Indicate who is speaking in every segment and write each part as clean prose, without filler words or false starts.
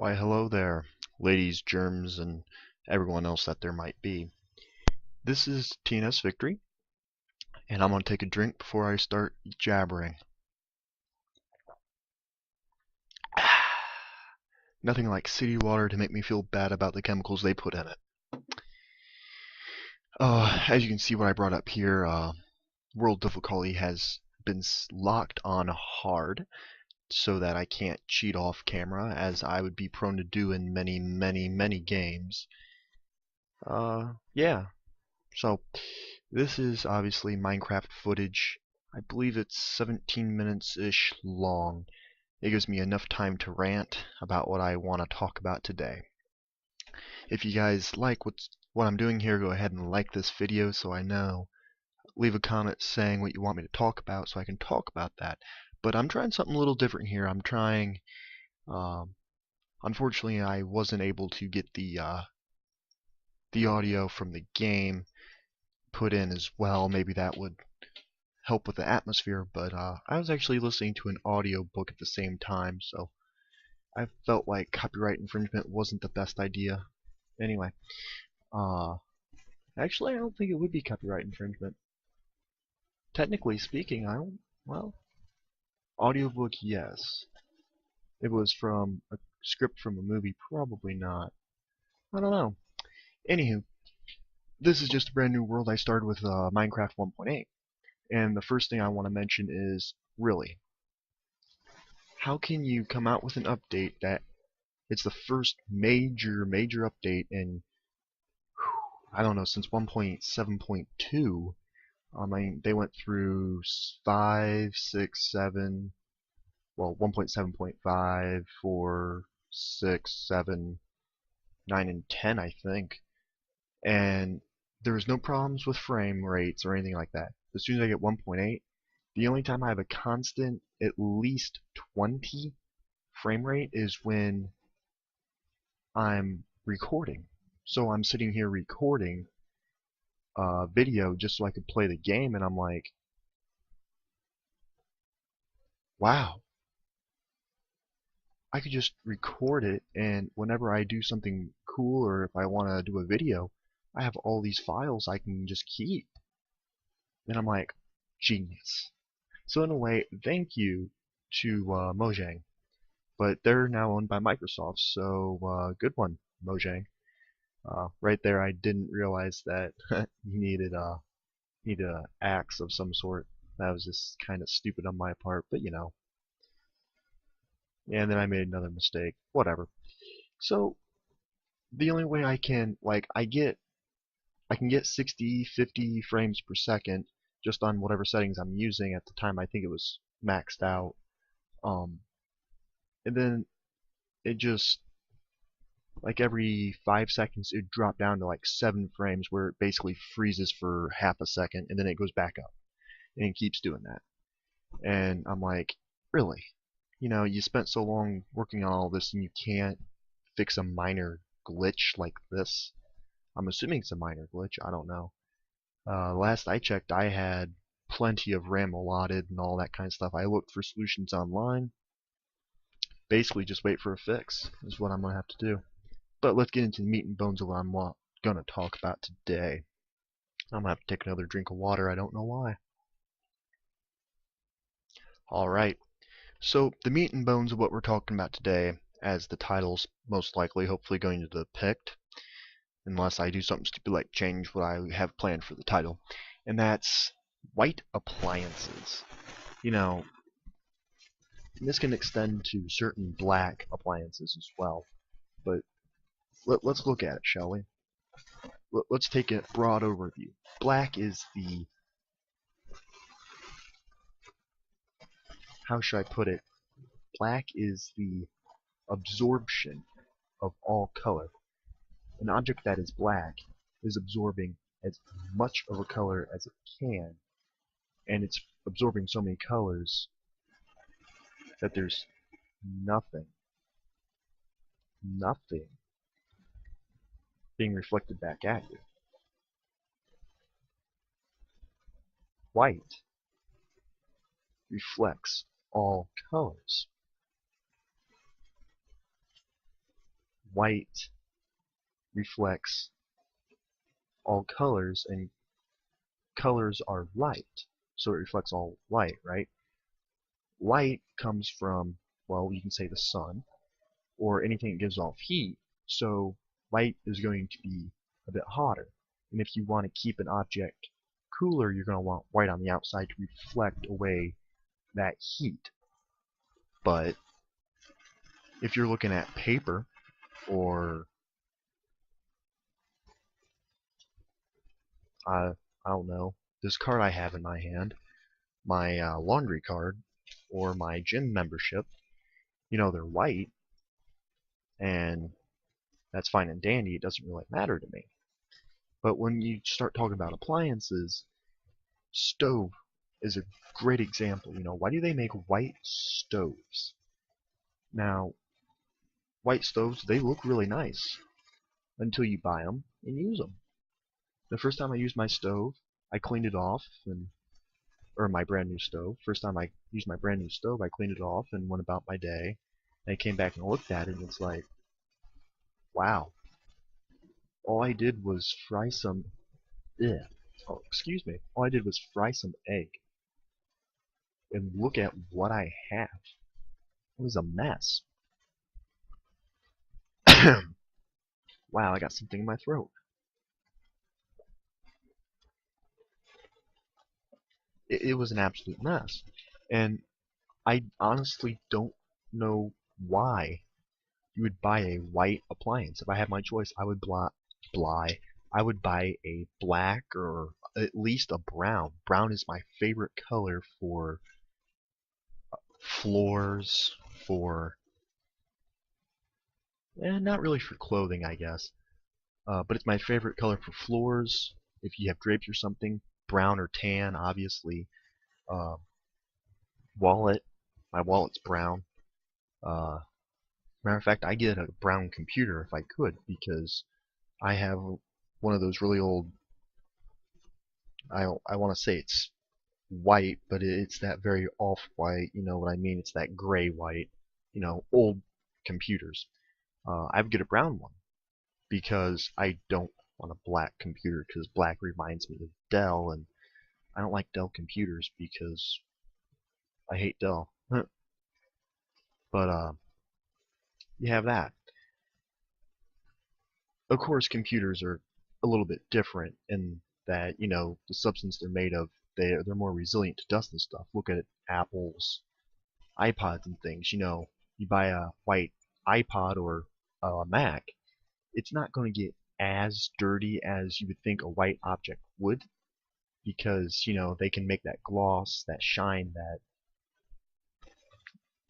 Speaker 1: Why, hello there, ladies, germs, and everyone else that there might be. This is TNS Victory, and I'm going to take a drink before I start jabbering. Nothing like city water to make me feel bad about the chemicals they put in it. As you can see what I brought up here, world difficulty has been locked on hard so that I can't cheat off camera, as I would be prone to do in many games. Yeah. So, this is obviously Minecraft footage. I believe it's 17 minutes-ish long. It gives me enough time to rant about what I want to talk about today. If you guys like what I'm doing here, go ahead and like this video so I know. Leave a comment saying what you want me to talk about so I can talk about that. But I'm trying something a little different here. I'm trying... unfortunately, I wasn't able to get the audio from the game put in as well. Maybe that would help with the atmosphere, but I was actually listening to an audio book at the same time, so I felt like copyright infringement wasn't the best idea. Anyway, actually I don't think it would be copyright infringement. Technically speaking, well, audiobook, yes. If it was from a script from a movie, probably not. I don't know. Anywho, this is just a brand new world. I started with Minecraft 1.8. And the first thing I want to mention is, really, how can you come out with an update that it's the first major update in, I don't know, since 1.7.2? I mean, they went through 5, 6, 7, well, 1.7.5, 4, 6, 7, 9, and 10, I think. And there was no problems with frame rates or anything like that. As soon as I get 1.8, the only time I have a constant at least 20 frame rate is when I'm recording. So I'm sitting here recording a video just so I could play the game, and I'm like, wow, I could just record it, and whenever I do something cool or if I want to do a video, I have all these files I can just keep. And I'm like, genius. So in a way, thank you to Mojang. But they're now owned by Microsoft, so good one, Mojang. Right there, I didn't realize that you needed an axe of some sort. That was just kind of stupid on my part, but you know. And then I made another mistake. Whatever. So the only way I can, like, I can get 60, 50 frames per second just on whatever settings I'm using at the time. I think it was maxed out. And then it just, like, every 5 seconds it dropped down to like 7 frames, where it basically freezes for half a second and then it goes back up, and it keeps doing that. And I'm like, really? You know, you spent so long working on all this and you can't fix a minor glitch like this? I'm assuming it's a minor glitch, I don't know. Last I checked, I had plenty of RAM allotted and all that kind of stuff. I looked for solutions online. Basically just wait for a fix is what I'm going to have to do. But let's get into the meat and bones of what I'm going to talk about today. I'm going to have to take another drink of water. I don't know why. Alright, so the meat and bones of what we're talking about today, as the title's most likely hopefully going to depict, unless I do something stupid like change what I have planned for the title, and that's white appliances. You know, this can extend to certain black appliances as well, but let's look at it, shall we? Let's take a broad overview. Black is the, how should I put it? Black is the absorption of all color. An object that is black is absorbing as much of a color as it can, and it's absorbing so many colors that there's nothing being reflected back at you. White reflects all colors. white reflects all colors, and colors are light, so it reflects all light, right? Light comes from, well, you can say the sun, or anything that gives off heat, so light is going to be a bit hotter. And if you want to keep an object cooler, you're going to want white on the outside to reflect away that heat. But if you're looking at paper, or I don't know, this card I have in my hand, my laundry card, or my gym membership, they're white, and that's fine and dandy. It doesn't really matter to me. But when you start talking about appliances, stove is a great example. Why do they make white stoves? Now, white stoves, they look really nice until you buy them and use them. The first time I used my stove, I cleaned it off, or my brand new stove. First time I used my brand new stove, I cleaned it off and went about my day. And I came back and looked at it, and it's like, wow. All I did was fry some, excuse me. All I did was fry some egg. And look at what I have. It was a mess. Wow, I got something in my throat. It was an absolute mess. And I honestly don't know why you would buy a white appliance. If I had my choice, I would I would buy a black, or at least a brown. Brown is my favorite color for floors, for not really for clothing, I guess. But it's my favorite color for floors. If you have drapes or something, brown or tan, obviously. Uh, wallet, my wallet's brown. Matter of fact, I get a brown computer if I could, because I have one of those really old, I want to say it's white, but it's that very off-white, you know what I mean? It's that gray white, old computers. I would get a brown one because I don't want a black computer, because black reminds me of Dell, and I don't like Dell computers because I hate Dell. But you have that. Of course, computers are a little bit different in that, the substance they're made of, they're more resilient to dust and stuff. Look at Apple's iPods and things. You buy a white iPod or a Mac, it's not going to get as dirty as you would think a white object would, because they can make that gloss, that shine, that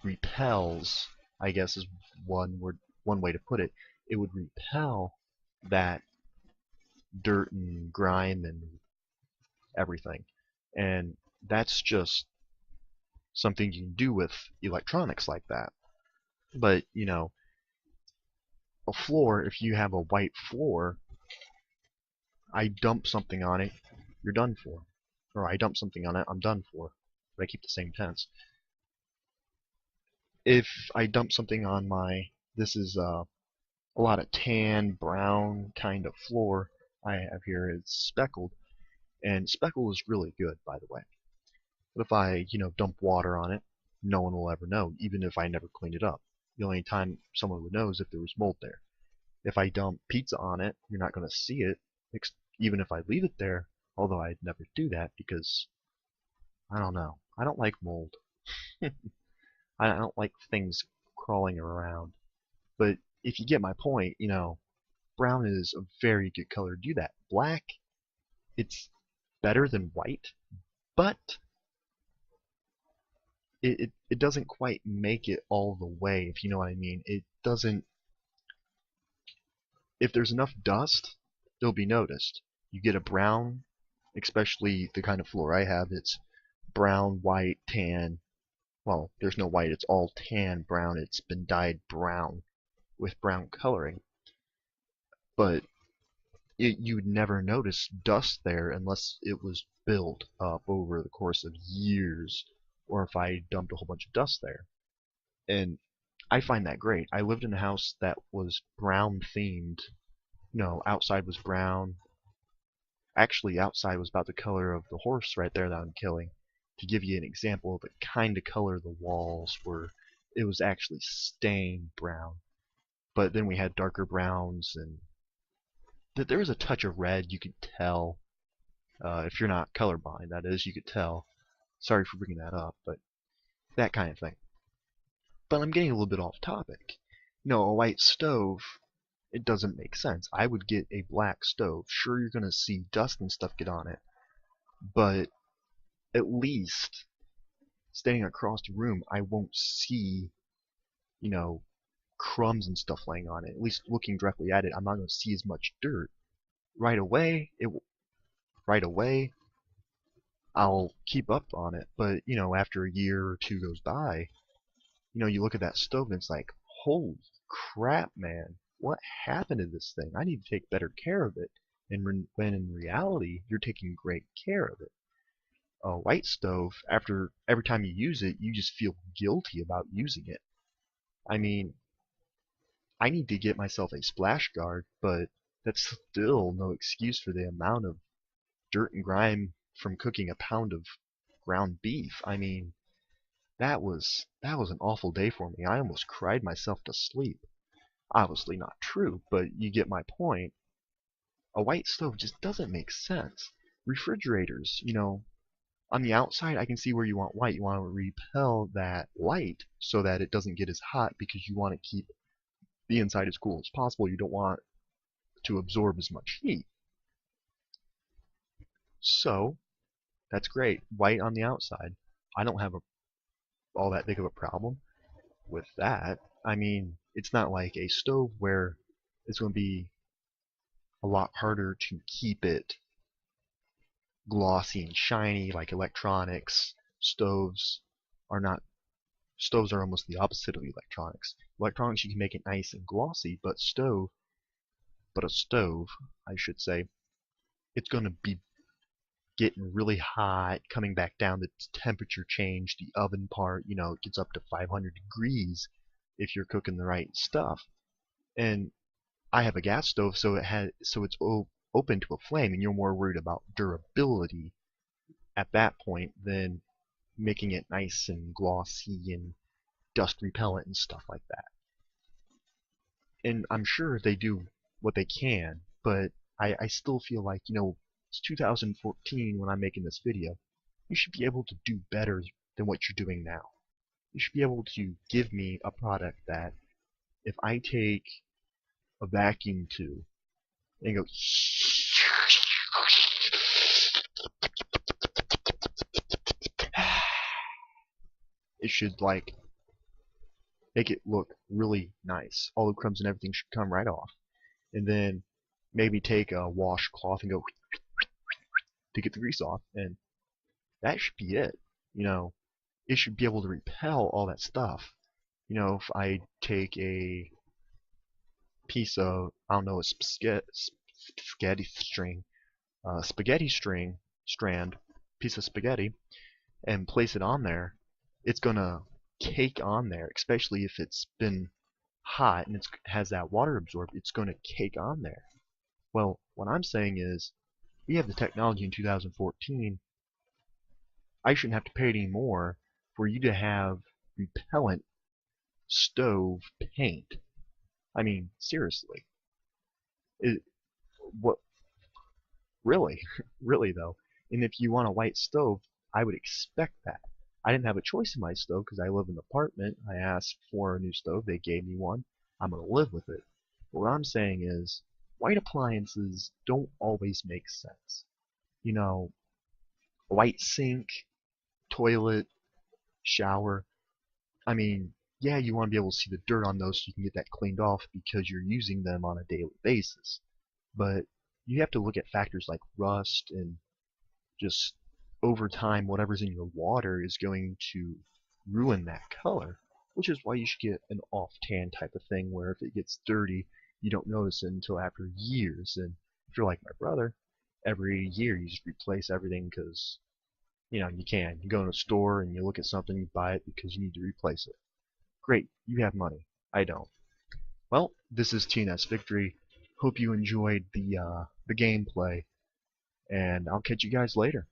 Speaker 1: repels, I guess is one way to put it. It would repel that dirt and grime and everything. And that's just something you can do with electronics like that. But, a floor, if you have a white floor, I dump something on it, you're done for. Or I dump something on it, I'm done for. But I keep the same tense. If I dump something on this is a lot of tan, brown kind of floor I have here, it's speckled. And speckle is really good, by the way. But if I, dump water on it, no one will ever know, even if I never clean it up. The only time someone would know is if there was mold there. If I dump pizza on it, you're not going to see it, even if I leave it there, although I'd never do that because, I don't know, I don't like mold. I don't like things crawling around. But if you get my point, brown is a very good color to do that. Black, it's better than white, but it doesn't quite make it all the way, if you know what I mean. It doesn't. If there's enough dust, it'll be noticed. You get a brown, especially the kind of floor I have, it's brown, white, tan. Well, there's no white, it's all tan, brown. It's been dyed brown with brown coloring. But you would never notice dust there unless it was built up over the course of years, or if I dumped a whole bunch of dust there. And I find that great. I lived in a house that was brown themed. Outside was brown. Actually, outside was about the color of the horse right there that I'm killing. To give you an example of the kind of color the walls were, it was actually stained brown. But then we had darker browns, and there was a touch of red. You could tell, if you're not colorblind, that is, you could tell. Sorry for bringing that up, but that kind of thing. But I'm getting a little bit off topic. A white stove, it doesn't make sense. I would get a black stove. Sure, you're going to see dust and stuff get on it, but at least standing across the room, I won't see, you know, crumbs and stuff laying on it. At least looking directly at it, I'm not going to see as much dirt. Right away, right away, I'll keep up on it. But after a year or two goes by, you look at that stove and it's like, holy crap, man, what happened to this thing? I need to take better care of it. And when in reality, you're taking great care of it. A white stove, after every time you use it, you just feel guilty about using it. I mean, I need to get myself a splash guard, but that's still no excuse for the amount of dirt and grime from cooking a pound of ground beef. I mean, that was an awful day for me. I almost cried myself to sleep. Obviously not true, but you get my point. A white stove just doesn't make sense. Refrigerators, on the outside I can see where you want white. You want to repel that light so that it doesn't get as hot because you want to keep the inside as cool as possible. You don't want to absorb as much heat. So, that's great. White on the outside. I don't have all that big of a problem with that. I mean, it's not like a stove where it's going to be a lot harder to keep it glossy and shiny like electronics. Stoves are not. Stoves are almost the opposite of electronics. Electronics, you can make it nice and glossy, but a stove, I should say, it's going to be getting really hot, coming back down, the temperature change, the oven part, it gets up to 500 degrees if you're cooking the right stuff. And I have a gas stove, so it's open to a flame, and you're more worried about durability at that point than making it nice and glossy and dust repellent and stuff like that. And I'm sure they do what they can, but I still feel like, it's 2014 when I'm making this video. You should be able to do better than what you're doing now. You should be able to give me a product that if I take a vacuum tube and go it should like make it look really nice. All the crumbs and everything should come right off. And then maybe take a washcloth and go to get the grease off, and that should be it. It should be able to repel all that stuff. If I take a piece of, I don't know, a spaghetti string strand, piece of spaghetti, and place it on there, it's gonna cake on there, especially if it's been hot and it has that water absorbed, it's gonna cake on there. Well, what I'm saying is, we have the technology in 2014. I shouldn't have to pay any more for you to have repellent stove paint. I mean, seriously. What? Really? Really, though. And if you want a white stove, I would expect that. I didn't have a choice in my stove because I live in an apartment. I asked for a new stove. They gave me one. I'm going to live with it. But what I'm saying is, white appliances don't always make sense. A white sink, toilet, shower. I mean, yeah, you want to be able to see the dirt on those so you can get that cleaned off because you're using them on a daily basis. But you have to look at factors like rust and just over time, whatever's in your water is going to ruin that color, which is why you should get an off-tan type of thing where if it gets dirty, you don't notice it until after years. And if you're like my brother, every year you just replace everything because you can. You go in a store and you look at something, you buy it because you need to replace it. Great, you have money. I don't. Well, this is TNS Victory. Hope you enjoyed the gameplay, and I'll catch you guys later.